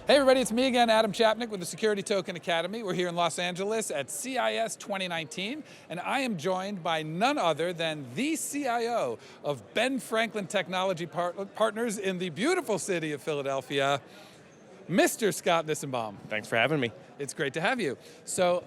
Hey everybody, it's me again, Adam Chapnick with the Security Token Academy. We're here in Los Angeles at CIS 2019, and I am joined by none other than the CIO of Ben Franklin Technology Partners in the beautiful city of Philadelphia, Mr. Scott Nissenbaum. Thanks for having me. It's great to have you. So,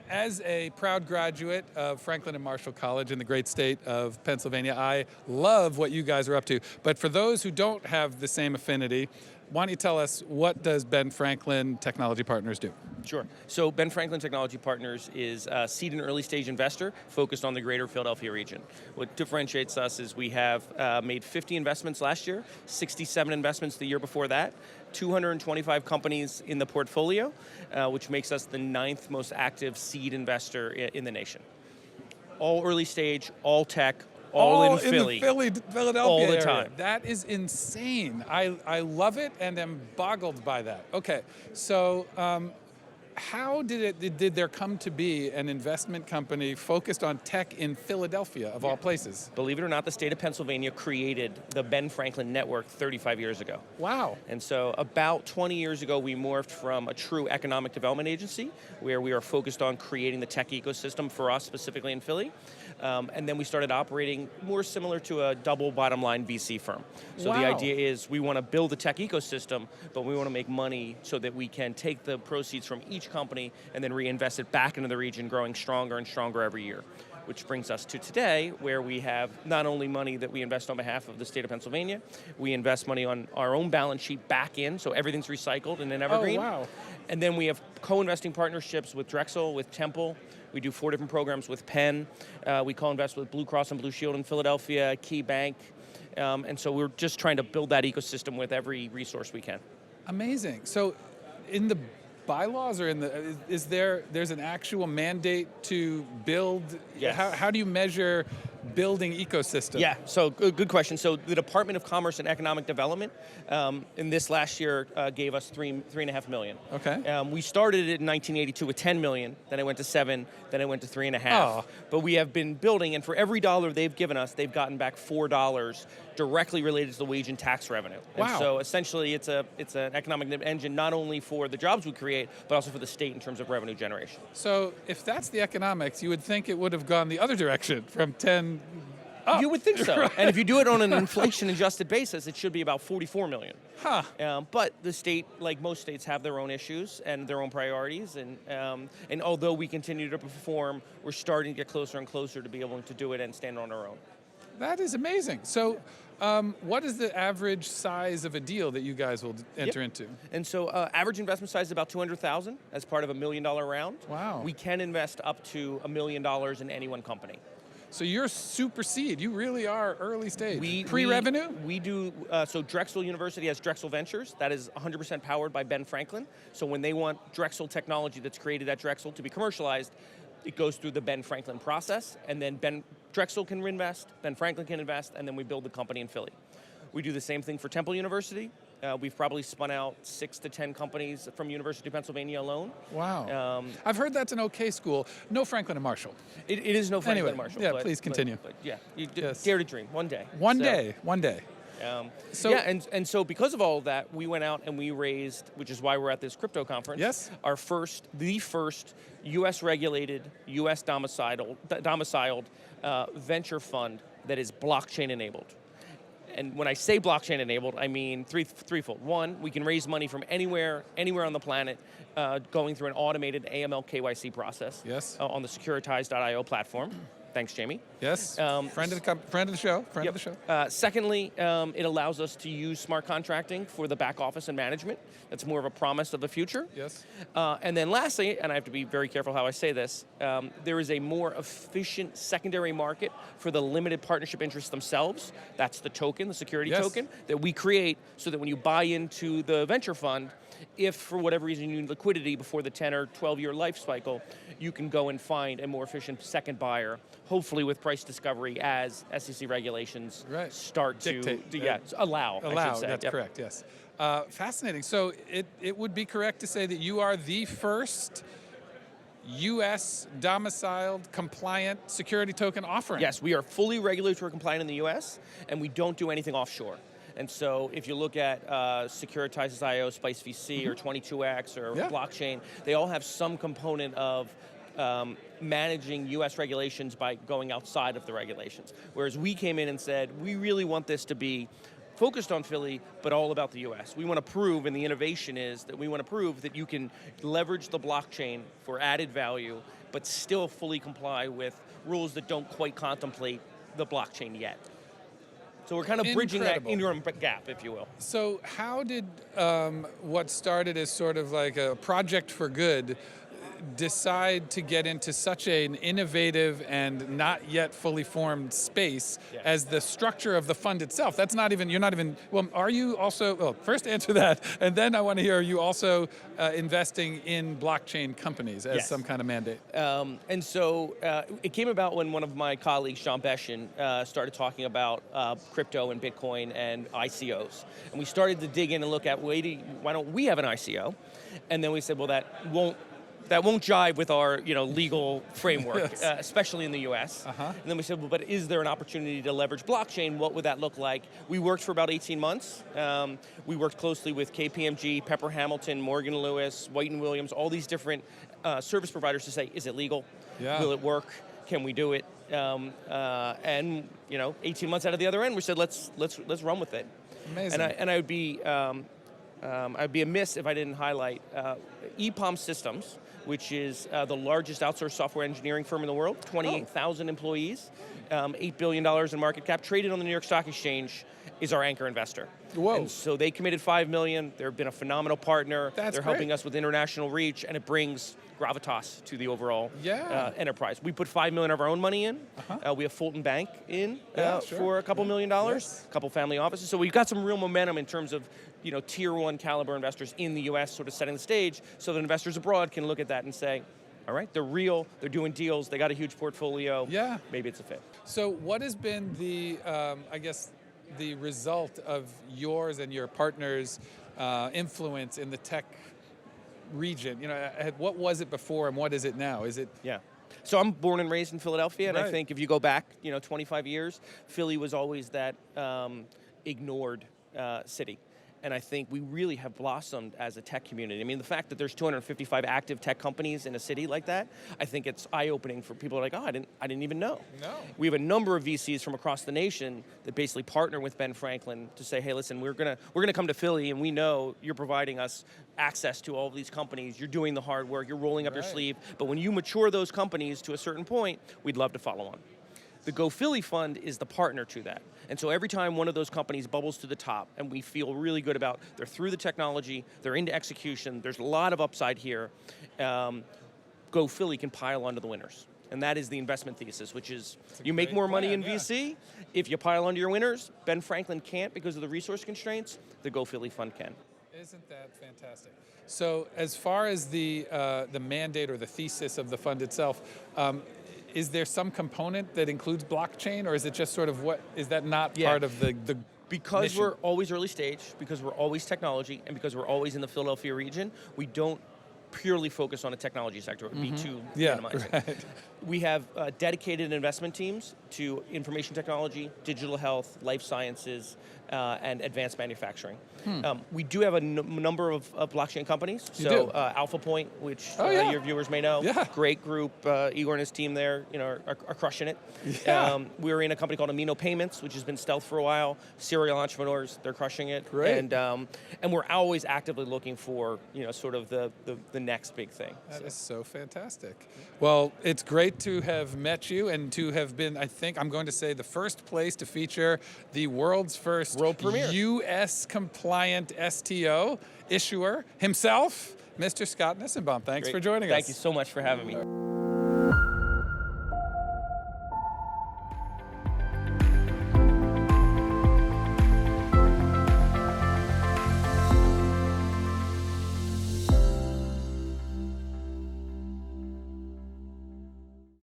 as a proud graduate of Franklin and Marshall College in the great state of Pennsylvania, I love what you guys are up to. But for those who don't have the same affinity, why don't you tell us, what does Ben Franklin Technology Partners do? Sure. So Ben Franklin Technology Partners is a seed and early stage investor focused on the greater Philadelphia region. What differentiates us is we have made 50 investments last year, 67 investments the year before that, 225 companies in the portfolio, which makes us the 9th most active seed investor in the nation. All early stage, all tech, all in Philly. Philadelphia all the area. time. That is insane. I love it and am boggled by that. Okay, so how did there come to be an investment company focused on tech in Philadelphia, of all places? Believe it or not, the state of Pennsylvania created the Ben Franklin Network 35 years ago. Wow. And so about 20 years ago, we morphed from a true economic development agency, where we are focused on creating the tech ecosystem for us, specifically in Philly. And then we started operating more similar to a double bottom line VC firm. So Wow. the idea is we want to build a tech ecosystem, but we want to make money so that we can take the proceeds from each company and then reinvest it back into the region, growing stronger and stronger every year. Which brings us to today, where we have not only money that we invest on behalf of the state of Pennsylvania, we invest money on our own balance sheet back in, so everything's recycled in an evergreen. Oh, wow. And then we have co-investing partnerships with Drexel, with Temple. We do 4 different programs with Penn. We co-invest with Blue Cross and Blue Shield in Philadelphia, Key Bank. And so we're just trying to build that ecosystem with every resource we can. Amazing. So in the bylaws, or there's an actual mandate to build? Yes. How do you measure building ecosystem? Yeah, so good question. So the Department of Commerce and Economic Development in this last year gave us $3.5 million. Okay. We started it in 1982 with 10 million, then it went to 7, then it went to 3.5. Oh. But we have been building, and for every dollar they've given us, they've gotten back $4 directly related to the wage and tax revenue. Wow. And so essentially it's an economic engine not only for the jobs we create, but also for the state in terms of revenue generation. So if that's the economics, you would think it would have gone the other direction, from 10 up. You would think so. Right. And if you do it on an inflation-adjusted basis, it should be about 44 million. Huh. But the state, like most states, have their own issues and their own priorities. And although we continue to perform, we're starting to get closer and closer to be able to do it and stand on our own. That is amazing. So what is the average size of a deal that you guys will enter into? And so average investment size is about 200,000 as part of $1 million round. Wow. We can invest up to $1 million in any one company. So you're super seed. You really are early stage. Pre-revenue? We do, so Drexel University has Drexel Ventures. That is 100% powered by Ben Franklin. So when they want Drexel technology that's created at Drexel to be commercialized, it goes through the Ben Franklin process, and then Drexel can invest, Ben Franklin can invest, and then we build the company in Philly. We do the same thing for Temple University. We've probably spun out 6 to 10 companies from University of Pennsylvania alone. Wow. I've heard that's an okay school. No Franklin and Marshall. It is no Franklin Anyway, and Marshall. yeah, please continue. But yeah, you Yes. dare to dream, one day. One day. So, yeah, and so because of all of that, we went out and we raised, which is why we're at this crypto conference. Yes. The first U.S. regulated, U.S. domiciled venture fund that is blockchain enabled. And when I say blockchain enabled, I mean threefold. One, we can raise money from anywhere on the planet, going through an automated AML KYC process. Yes. On the Securitize.io platform. Thanks, Jamie. yes, friend of the show. Friend of the show. Secondly, it allows us to use smart contracting for the back office and management. That's more of a promise of the future. Yes. And then lastly, and I have to be very careful how I say this, there is a more efficient secondary market for the limited partnership interests themselves. That's the token, the security Yes. token, that we create so that when you buy into the venture fund, if for whatever reason you need liquidity before the 10 or 12-year life cycle, you can go and find a more efficient second buyer, hopefully with price discovery as SEC regulations start Dictate, to allow, I should say. That's Yep. correct, yes. Fascinating. So it would be correct to say that you are the first U.S. domiciled, compliant security token offering. Yes, we are fully regulatory compliant in the U.S., and we don't do anything offshore. And so if you look at Securitize's IO, Spice VC, or 22X, or blockchain, they all have some component of managing US regulations by going outside of the regulations. Whereas we came in and said, we really want this to be focused on Philly, but all about the US. We want to prove, and the innovation is that we want to prove that you can leverage the blockchain for added value, but still fully comply with rules that don't quite contemplate the blockchain yet. So we're kind of bridging that interim gap, if you will. So how did what started as sort of like a project for good decide to get into such an innovative and not yet fully formed space as the structure of the fund itself? That's not even, you're not even, well, are you also, well, first answer that, and then I want to hear, are you also investing in blockchain companies as some kind of mandate? And so it came about when one of my colleagues, John Beshin, started talking about crypto and Bitcoin and ICOs. And we started to dig in and look at, why don't we have an ICO? And then we said, well, that won't jive with our legal framework, especially in the US. And then we said, well, but is there an opportunity to leverage blockchain? What would that look like? We worked for about 18 months. We worked closely with KPMG, Pepper Hamilton, Morgan Lewis, White & Williams, all these different service providers to say, is it legal? Will it work? Can we do it? And 18 months out of the other end, we said, let's run with it. Amazing. And I'd be amiss if I didn't highlight Opex Systems, which is the largest outsourced software engineering firm in the world, 28,000 employees, $8 billion in market cap, traded on the New York Stock Exchange, is our anchor investor. Whoa. And so they committed $5 million. They've been a phenomenal partner. They're helping us with international reach, and it brings gravitas to the overall enterprise. We put $5 million of our own money in. We have Fulton Bank in for a couple $1 million, a couple family offices. So we've got some real momentum in terms of tier one caliber investors in the US, sort of setting the stage so that investors abroad can look at that and say, all right, they're real, they're doing deals, they got a huge portfolio, maybe it's a fit. So what has been the, the result of yours and your partners' influence in the tech region? What was it before and what is it now? Is it? So I'm born and raised in Philadelphia, and I think if you go back, 25 years, Philly was always that ignored city. And I think we really have blossomed as a tech community. I mean, the fact that there's 255 active tech companies in a city like that, I think it's eye-opening for people like, oh, I didn't even know. We have a number of VCs from across the nation that basically partner with Ben Franklin to say, hey, listen, we're gonna come to Philly, and we know you're providing us access to all of these companies. You're doing the hard work. You're rolling up your sleeve. But when you mature those companies to a certain point, we'd love to follow on. The Go Philly Fund is the partner to that. And so every time one of those companies bubbles to the top and we feel really good about, they're through the technology, they're into execution, there's a lot of upside here, Go Philly can pile onto the winners. And that is the investment thesis, which is you make more money in VC. If you pile onto your winners, Ben Franklin can't because of the resource constraints, the Go Philly Fund can. Isn't that fantastic? So as far as the mandate or the thesis of the fund itself, is there some component that includes blockchain, or is it just sort of is that not part of the Because mission? We're always early stage, because we're always technology, and because we're always in the Philadelphia region, we don't purely focus on a technology sector. It would be too minimizing. We have dedicated investment teams to information technology, digital health, life sciences, and advanced manufacturing. We do have a number of blockchain companies. So Alpha Point, which your viewers may know, great group. Igor and his team there, are crushing it. We're in a company called Amino Payments, which has been stealth for a while. Serial entrepreneurs, they're crushing it. Great. And we're always actively looking for sort of the next big thing. That is so fantastic. Well, it's great to have met you and to have been, I think, I'm going to say, the first place to feature the world's first world premiere US compliant STO issuer himself, Mr. Scott Nissenbaum. Thanks for joining us. Thank you so much for having me.